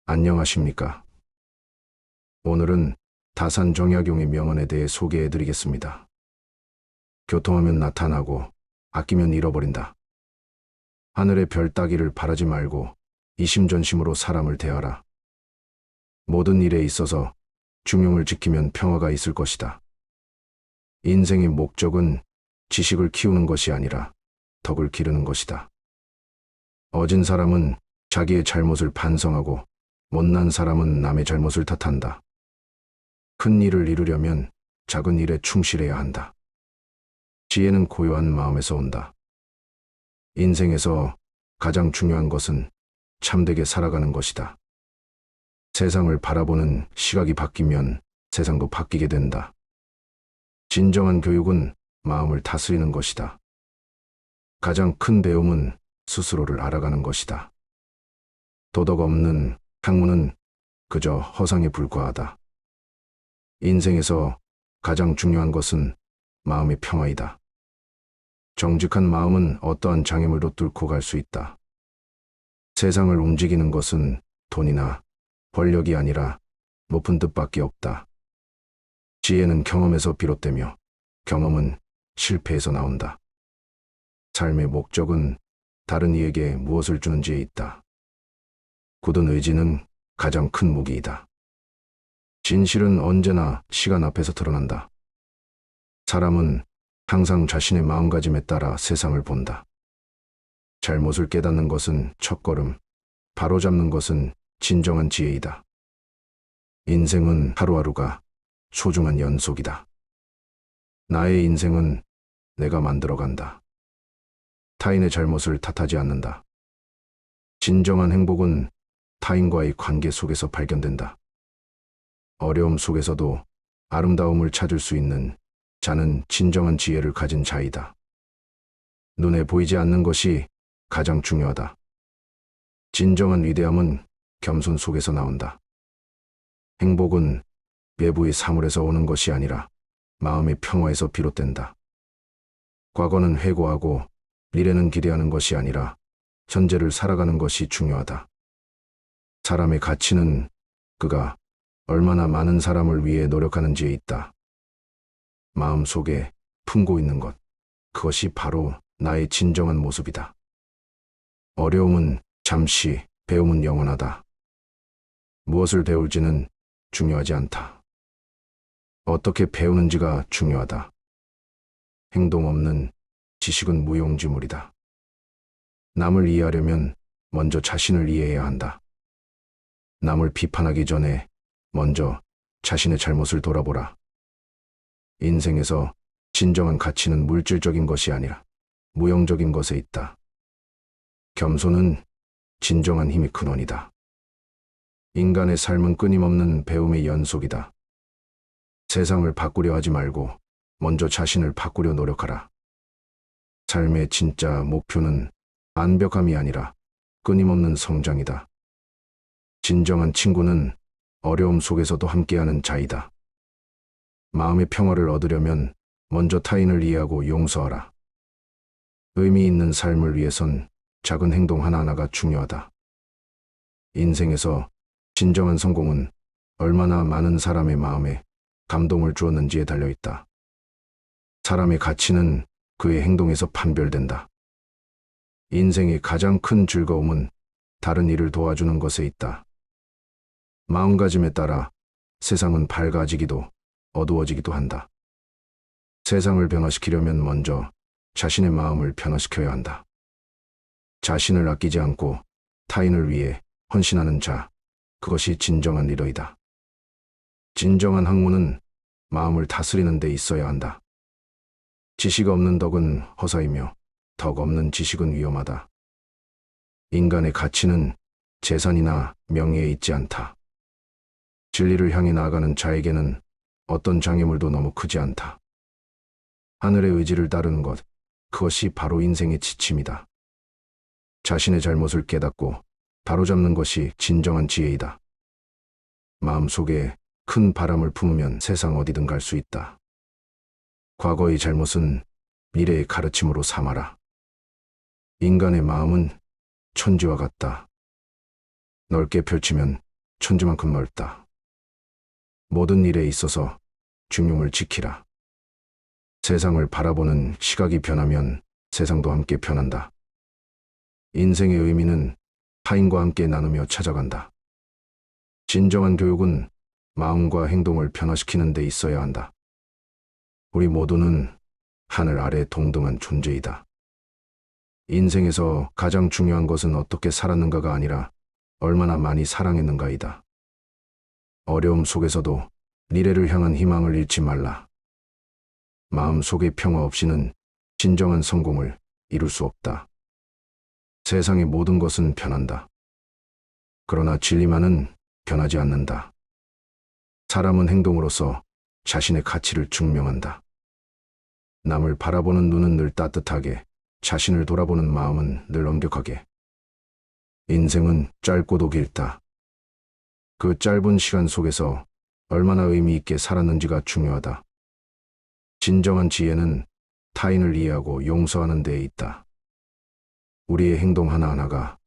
안녕하십니까. 오늘은 다산 정약용의 명언에 대해 소개해 드리겠습니다. 교통하면 나타나고 아끼면 잃어버린다. 하늘의 별 따기를 바라지 말고 이심전심으로 사람을 대하라. 모든 일에 있어서 중용을 지키면 평화가 있을 것이다. 인생의 목적은 지식을 키우는 것이 아니라 덕을 기르는 것이다. 어진 사람은 자기의 잘못을 반성하고 못난 사람은 남의 잘못을 탓한다. 큰 일을 이루려면 작은 일에 충실해야 한다. 지혜는 고요한 마음에서 온다. 인생에서 가장 중요한 것은 참되게 살아가는 것이다. 세상을 바라보는 시각이 바뀌면 세상도 바뀌게 된다. 진정한 교육은 마음을 다스리는 것이다. 가장 큰 배움은 스스로를 알아가는 것이다. 도덕 없는 학문은 그저 허상에 불과하다. 인생에서 가장 중요한 것은 마음의 평화이다. 정직한 마음은 어떠한 장애물도 뚫고 갈 수 있다. 세상을 움직이는 것은 돈이나 권력이 아니라 높은 뜻밖에 없다. 지혜는 경험에서 비롯되며 경험은 실패에서 나온다. 삶의 목적은 다른 이에게 무엇을 주는지에 있다. 굳은 의지는 가장 큰 무기이다. 진실은 언제나 시간 앞에서 드러난다. 사람은 항상 자신의 마음가짐에 따라 세상을 본다. 잘못을 깨닫는 것은 첫걸음, 바로잡는 것은 진정한 지혜이다. 인생은 하루하루가 소중한 연속이다. 나의 인생은 내가 만들어간다. 타인의 잘못을 탓하지 않는다. 진정한 행복은 타인과의 관계 속에서 발견된다. 어려움 속에서도 아름다움을 찾을 수 있는 자는 진정한 지혜를 가진 자이다. 눈에 보이지 않는 것이 가장 중요하다. 진정한 위대함은 겸손 속에서 나온다. 행복은 외부의 사물에서 오는 것이 아니라 마음의 평화에서 비롯된다. 과거는 회고하고 미래는 기대하는 것이 아니라 현재를 살아가는 것이 중요하다. 사람의 가치는 그가 얼마나 많은 사람을 위해 노력하는지에 있다. 마음 속에 품고 있는 것, 그것이 바로 나의 진정한 모습이다. 어려움은 잠시, 배움은 영원하다. 무엇을 배울지는 중요하지 않다. 어떻게 배우는지가 중요하다. 행동 없는 지식은 무용지물이다. 남을 이해하려면 먼저 자신을 이해해야 한다. 남을 비판하기 전에 먼저 자신의 잘못을 돌아보라. 인생에서 진정한 가치는 물질적인 것이 아니라 무형적인 것에 있다. 겸손은 진정한 힘의 근원이다. 인간의 삶은 끊임없는 배움의 연속이다. 세상을 바꾸려 하지 말고 먼저 자신을 바꾸려 노력하라. 삶의 진짜 목표는 완벽함이 아니라 끊임없는 성장이다. 진정한 친구는 어려움 속에서도 함께하는 자이다. 마음의 평화를 얻으려면 먼저 타인을 이해하고 용서하라. 의미 있는 삶을 위해선 작은 행동 하나하나가 중요하다. 인생에서 진정한 성공은 얼마나 많은 사람의 마음에 감동을 주었는지에 달려있다. 사람의 가치는 그의 행동에서 판별된다. 인생의 가장 큰 즐거움은 다른 이를 도와주는 것에 있다. 마음가짐에 따라 세상은 밝아지기도 어두워지기도 한다. 세상을 변화시키려면 먼저 자신의 마음을 변화시켜야 한다. 자신을 아끼지 않고 타인을 위해 헌신하는 자, 그것이 진정한 리더이다. 진정한 학문은 마음을 다스리는 데 있어야 한다. 지식 없는 덕은 허사이며 덕 없는 지식은 위험하다. 인간의 가치는 재산이나 명예에 있지 않다. 진리를 향해 나아가는 자에게는 어떤 장애물도 너무 크지 않다. 하늘의 의지를 따르는 것, 그것이 바로 인생의 지침이다. 자신의 잘못을 깨닫고 바로잡는 것이 진정한 지혜이다. 마음속에 큰 바람을 품으면 세상 어디든 갈 수 있다. 과거의 잘못은 미래의 가르침으로 삼아라. 인간의 마음은 천지와 같다. 넓게 펼치면 천지만큼 넓다. 모든 일에 있어서 중용을 지키라. 세상을 바라보는 시각이 변하면 세상도 함께 변한다. 인생의 의미는 타인과 함께 나누며 찾아간다. 진정한 교육은 마음과 행동을 변화시키는 데 있어야 한다. 우리 모두는 하늘 아래 동등한 존재이다. 인생에서 가장 중요한 것은 어떻게 살았는가가 아니라 얼마나 많이 사랑했는가이다. 어려움 속에서도 미래를 향한 희망을 잃지 말라. 마음 속의 평화 없이는 진정한 성공을 이룰 수 없다. 세상의 모든 것은 변한다. 그러나 진리만은 변하지 않는다. 사람은 행동으로서 자신의 가치를 증명한다. 남을 바라보는 눈은 늘 따뜻하게, 자신을 돌아보는 마음은 늘 엄격하게. 인생은 짧고도 길다. 그 짧은 시간 속에서 얼마나 의미 있게 살았는지가 중요하다. 진정한 지혜는 타인을 이해하고 용서하는 데에 있다. 우리의 행동 하나하나가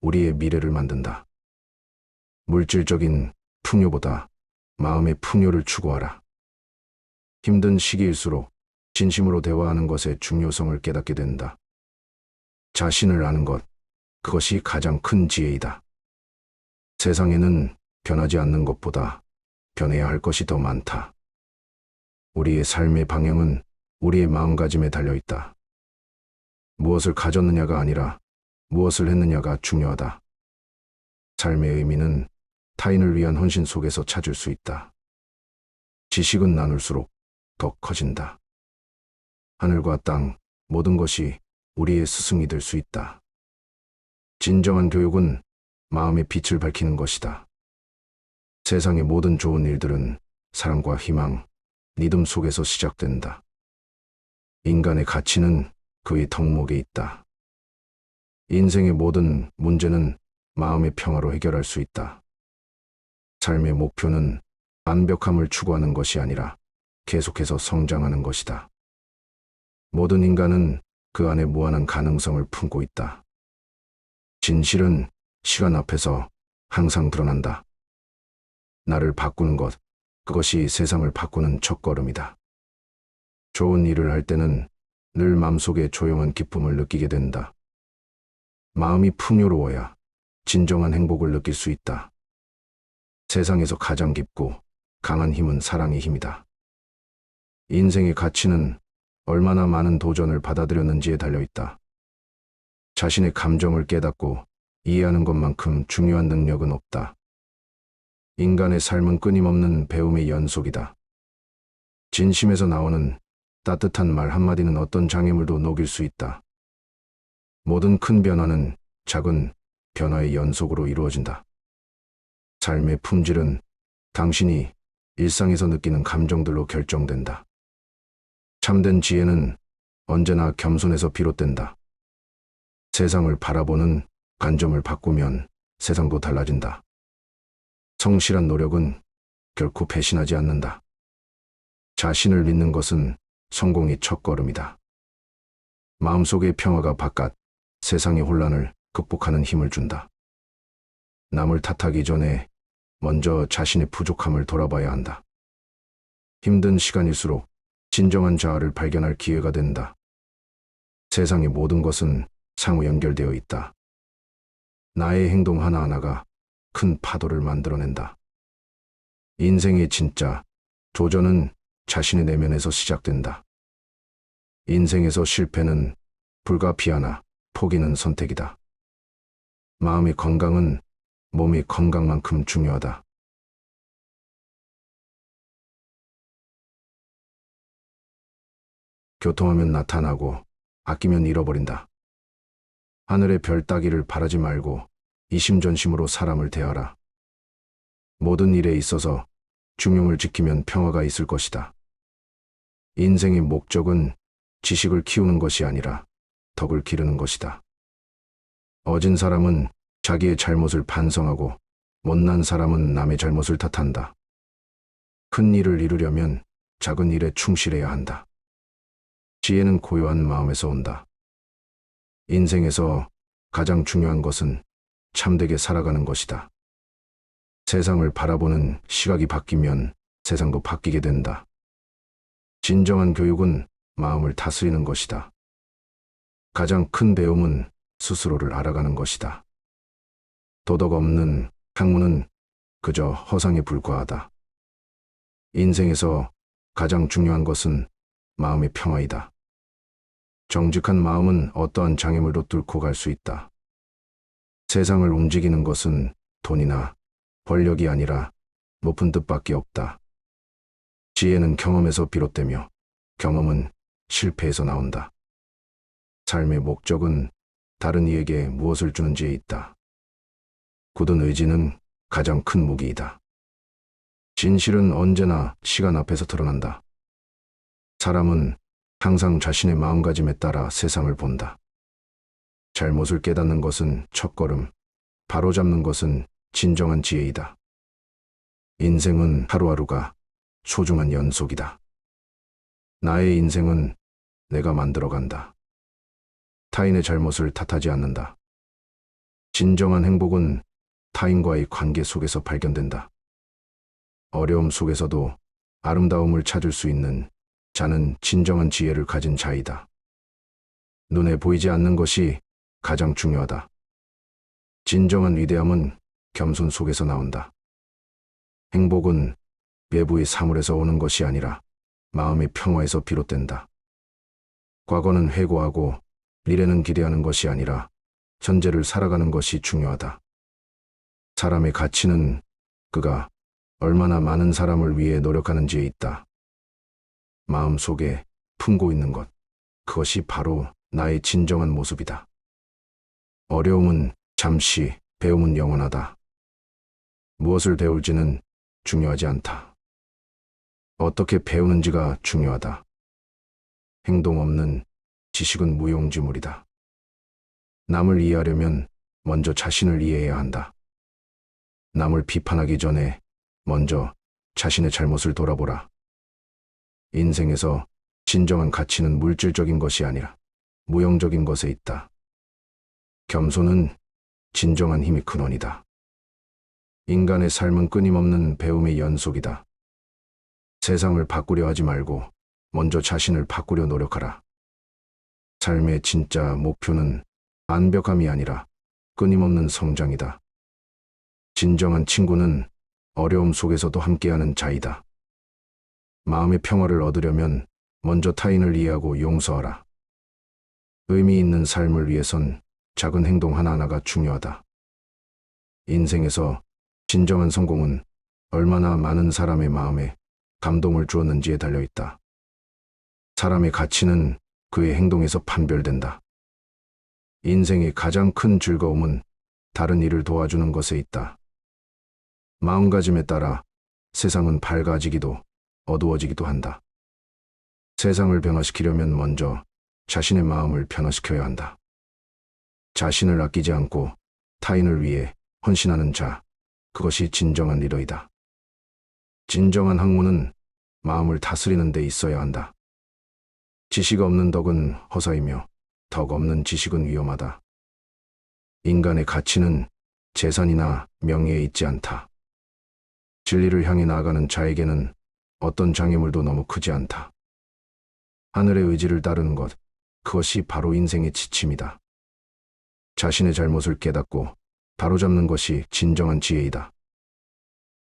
우리의 미래를 만든다. 물질적인 풍요보다 마음의 풍요를 추구하라. 힘든 시기일수록 진심으로 대화하는 것의 중요성을 깨닫게 된다. 자신을 아는 것, 그것이 가장 큰 지혜이다. 세상에는 변하지 않는 것보다 변해야 할 것이 더 많다. 우리의 삶의 방향은 우리의 마음가짐에 달려있다. 무엇을 가졌느냐가 아니라 무엇을 했느냐가 중요하다. 삶의 의미는 타인을 위한 헌신 속에서 찾을 수 있다. 지식은 나눌수록 더 커진다. 하늘과 땅, 모든 것이 우리의 스승이 될 수 있다. 진정한 교육은 마음의 빛을 밝히는 것이다. 세상의 모든 좋은 일들은 사랑과 희망, 믿음 속에서 시작된다. 인간의 가치는 그의 덕목에 있다. 인생의 모든 문제는 마음의 평화로 해결할 수 있다. 삶의 목표는 완벽함을 추구하는 것이 아니라 계속해서 성장하는 것이다. 모든 인간은 그 안에 무한한 가능성을 품고 있다. 진실은 시간 앞에서 항상 드러난다. 나를 바꾸는 것, 그것이 세상을 바꾸는 첫걸음이다. 좋은 일을 할 때는 늘 마음속에 조용한 기쁨을 느끼게 된다. 마음이 풍요로워야 진정한 행복을 느낄 수 있다. 세상에서 가장 깊고 강한 힘은 사랑의 힘이다. 인생의 가치는 얼마나 많은 도전을 받아들였는지에 달려있다. 자신의 감정을 깨닫고 이해하는 것만큼 중요한 능력은 없다. 인간의 삶은 끊임없는 배움의 연속이다. 진심에서 나오는 따뜻한 말 한마디는 어떤 장애물도 녹일 수 있다. 모든 큰 변화는 작은 변화의 연속으로 이루어진다. 삶의 품질은 당신이 일상에서 느끼는 감정들로 결정된다. 참된 지혜는 언제나 겸손에서 비롯된다. 세상을 바라보는 관점을 바꾸면 세상도 달라진다. 성실한 노력은 결코 배신하지 않는다. 자신을 믿는 것은 성공의 첫걸음이다. 마음속의 평화가 바깥 세상의 혼란을 극복하는 힘을 준다. 남을 탓하기 전에 먼저 자신의 부족함을 돌아봐야 한다. 힘든 시간일수록 진정한 자아를 발견할 기회가 된다. 세상의 모든 것은 상호 연결되어 있다. 나의 행동 하나하나가 큰 파도를 만들어낸다. 인생의 진짜 도전은 자신의 내면에서 시작된다. 인생에서 실패는 불가피하나 포기는 선택이다. 마음의 건강은 몸의 건강만큼 중요하다. 교통하면 나타나고 아끼면 잃어버린다. 하늘의 별 따기를 바라지 말고 이심전심으로 사람을 대하라. 모든 일에 있어서 중용을 지키면 평화가 있을 것이다. 인생의 목적은 지식을 키우는 것이 아니라 덕을 기르는 것이다. 어진 사람은 자기의 잘못을 반성하고 못난 사람은 남의 잘못을 탓한다. 큰 일을 이루려면 작은 일에 충실해야 한다. 지혜는 고요한 마음에서 온다. 인생에서 가장 중요한 것은 참되게 살아가는 것이다. 세상을 바라보는 시각이 바뀌면 세상도 바뀌게 된다. 진정한 교육은 마음을 다스리는 것이다. 가장 큰 배움은 스스로를 알아가는 것이다. 도덕 없는 학문은 그저 허상에 불과하다. 인생에서 가장 중요한 것은 마음의 평화이다. 정직한 마음은 어떠한 장애물도 뚫고 갈 수 있다. 세상을 움직이는 것은 돈이나 권력이 아니라 높은 뜻밖에 없다. 지혜는 경험에서 비롯되며 경험은 실패에서 나온다. 삶의 목적은 다른 이에게 무엇을 주는지에 있다. 굳은 의지는 가장 큰 무기이다. 진실은 언제나 시간 앞에서 드러난다. 사람은 항상 자신의 마음가짐에 따라 세상을 본다. 잘못을 깨닫는 것은 첫걸음, 바로잡는 것은 진정한 지혜이다. 인생은 하루하루가 소중한 연속이다. 나의 인생은 내가 만들어간다. 타인의 잘못을 탓하지 않는다. 진정한 행복은 타인과의 관계 속에서 발견된다. 어려움 속에서도 아름다움을 찾을 수 있는 자는 진정한 지혜를 가진 자이다. 눈에 보이지 않는 것이 가장 중요하다. 진정한 위대함은 겸손 속에서 나온다. 행복은 외부의 사물에서 오는 것이 아니라 마음의 평화에서 비롯된다. 과거는 회고하고 미래는 기대하는 것이 아니라 현재를 살아가는 것이 중요하다. 사람의 가치는 그가 얼마나 많은 사람을 위해 노력하는지에 있다. 마음 속에 품고 있는 것, 그것이 바로 나의 진정한 모습이다. 어려움은 잠시, 배움은 영원하다. 무엇을 배울지는 중요하지 않다. 어떻게 배우는지가 중요하다. 행동 없는 지식은 무용지물이다. 남을 이해하려면 먼저 자신을 이해해야 한다. 남을 비판하기 전에 먼저 자신의 잘못을 돌아보라. 인생에서 진정한 가치는 물질적인 것이 아니라 무형적인 것에 있다. 겸손은 진정한 힘의 근원이다. 인간의 삶은 끊임없는 배움의 연속이다. 세상을 바꾸려 하지 말고 먼저 자신을 바꾸려 노력하라. 삶의 진짜 목표는 완벽함이 아니라 끊임없는 성장이다. 진정한 친구는 어려움 속에서도 함께하는 자이다. 마음의 평화를 얻으려면 먼저 타인을 이해하고 용서하라. 의미 있는 삶을 위해선 작은 행동 하나하나가 중요하다. 인생에서 진정한 성공은 얼마나 많은 사람의 마음에 감동을 주었는지에 달려있다. 사람의 가치는 그의 행동에서 판별된다. 인생의 가장 큰 즐거움은 다른 이를 도와주는 것에 있다. 마음가짐에 따라 세상은 밝아지기도 어두워지기도 한다. 세상을 변화시키려면 먼저 자신의 마음을 변화시켜야 한다. 자신을 아끼지 않고 타인을 위해 헌신하는 자, 그것이 진정한 리더이다. 진정한 학문은 마음을 다스리는 데 있어야 한다. 지식 없는 덕은 허사이며 덕 없는 지식은 위험하다. 인간의 가치는 재산이나 명예에 있지 않다. 진리를 향해 나아가는 자에게는 어떤 장애물도 너무 크지 않다. 하늘의 의지를 따르는 것, 그것이 바로 인생의 지침이다. 자신의 잘못을 깨닫고 바로잡는 것이 진정한 지혜이다.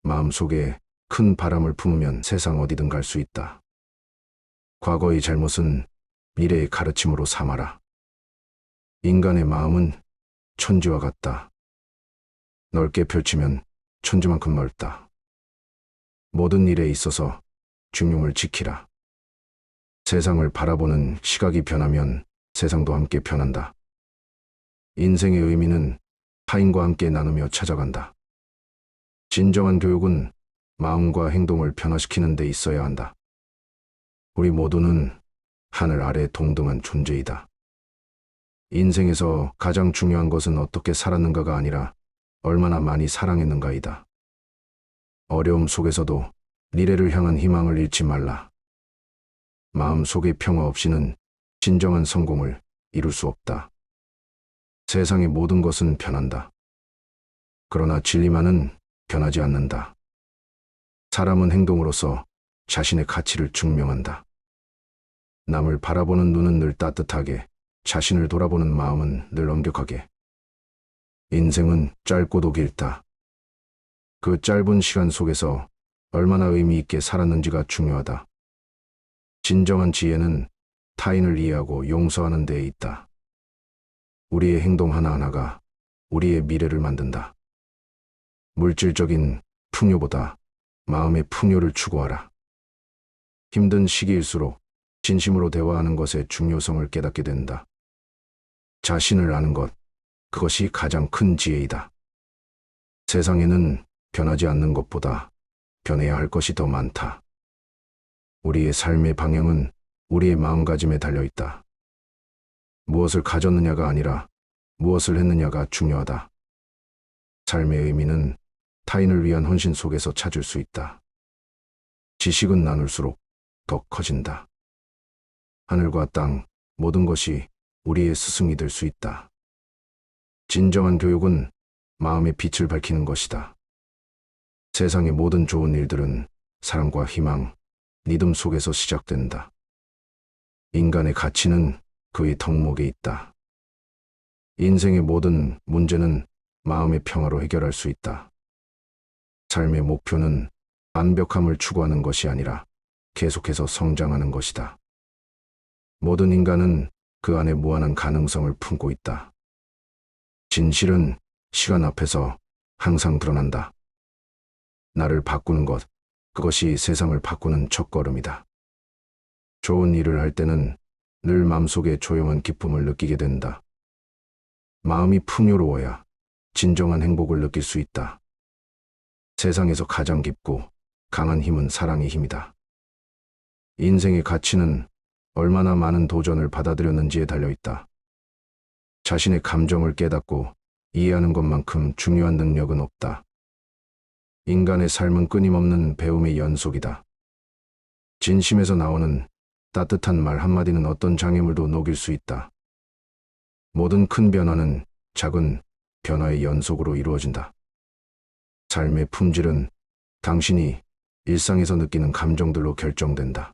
마음속에 큰 바람을 품으면 세상 어디든 갈 수 있다. 과거의 잘못은 미래의 가르침으로 삼아라. 인간의 마음은 천지와 같다. 넓게 펼치면 천지만큼 넓다. 모든 일에 있어서 중용을 지키라. 세상을 바라보는 시각이 변하면 세상도 함께 변한다. 인생의 의미는 타인과 함께 나누며 찾아간다. 진정한 교육은 마음과 행동을 변화시키는 데 있어야 한다. 우리 모두는 하늘 아래 동등한 존재이다. 인생에서 가장 중요한 것은 어떻게 살았는가가 아니라 얼마나 많이 사랑했는가이다. 어려움 속에서도 미래를 향한 희망을 잃지 말라. 마음 속의 평화 없이는 진정한 성공을 이룰 수 없다. 세상의 모든 것은 변한다. 그러나 진리만은 변하지 않는다. 사람은 행동으로서 자신의 가치를 증명한다. 남을 바라보는 눈은 늘 따뜻하게, 자신을 돌아보는 마음은 늘 엄격하게. 인생은 짧고도 길다. 그 짧은 시간 속에서 얼마나 의미 있게 살았는지가 중요하다. 진정한 지혜는 타인을 이해하고 용서하는 데에 있다. 우리의 행동 하나하나가 우리의 미래를 만든다. 물질적인 풍요보다 마음의 풍요를 추구하라. 힘든 시기일수록 진심으로 대화하는 것의 중요성을 깨닫게 된다. 자신을 아는 것, 그것이 가장 큰 지혜이다. 세상에는 변하지 않는 것보다 변해야 할 것이 더 많다. 우리의 삶의 방향은 우리의 마음가짐에 달려있다. 무엇을 가졌느냐가 아니라 무엇을 했느냐가 중요하다. 삶의 의미는 타인을 위한 헌신 속에서 찾을 수 있다. 지식은 나눌수록 더 커진다. 하늘과 땅, 모든 것이 우리의 스승이 될 수 있다. 진정한 교육은 마음의 빛을 밝히는 것이다. 세상의 모든 좋은 일들은 사랑과 희망, 믿음 속에서 시작된다. 인간의 가치는 그의 덕목에 있다. 인생의 모든 문제는 마음의 평화로 해결할 수 있다. 삶의 목표는 완벽함을 추구하는 것이 아니라 계속해서 성장하는 것이다. 모든 인간은 그 안에 무한한 가능성을 품고 있다. 진실은 시간 앞에서 항상 드러난다. 나를 바꾸는 것, 그것이 세상을 바꾸는 첫걸음이다. 좋은 일을 할 때는 늘 마음속에 조용한 기쁨을 느끼게 된다. 마음이 풍요로워야 진정한 행복을 느낄 수 있다. 세상에서 가장 깊고 강한 힘은 사랑의 힘이다. 인생의 가치는 얼마나 많은 도전을 받아들였는지에 달려있다. 자신의 감정을 깨닫고 이해하는 것만큼 중요한 능력은 없다. 인간의 삶은 끊임없는 배움의 연속이다. 진심에서 나오는 따뜻한 말 한마디는 어떤 장애물도 녹일 수 있다. 모든 큰 변화는 작은 변화의 연속으로 이루어진다. 삶의 품질은 당신이 일상에서 느끼는 감정들로 결정된다.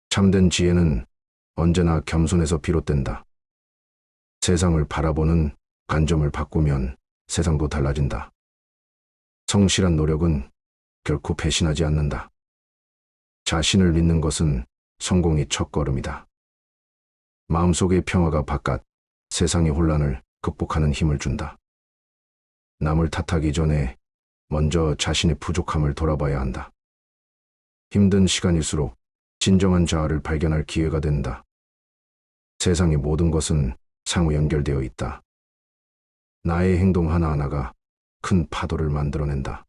참된 지혜는 언제나 겸손에서 비롯된다. 세상을 바라보는 관점을 바꾸면 세상도 달라진다. 성실한 노력은 결코 배신하지 않는다. 자신을 믿는 것은 성공의 첫걸음이다. 마음속의 평화가 바깥 세상의 혼란을 극복하는 힘을 준다. 남을 탓하기 전에 먼저 자신의 부족함을 돌아봐야 한다. 힘든 시간일수록 진정한 자아를 발견할 기회가 된다. 세상의 모든 것은 상호 연결되어 있다. 나의 행동 하나하나가 큰 파도를 만들어낸다.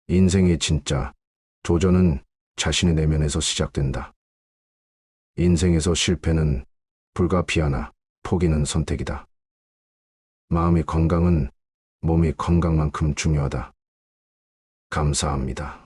인생의 진짜 도전은 자신의 내면에서 시작된다. 인생에서 실패는 불가피하나 포기는 선택이다. 마음의 건강은 몸의 건강만큼 중요하다. 감사합니다.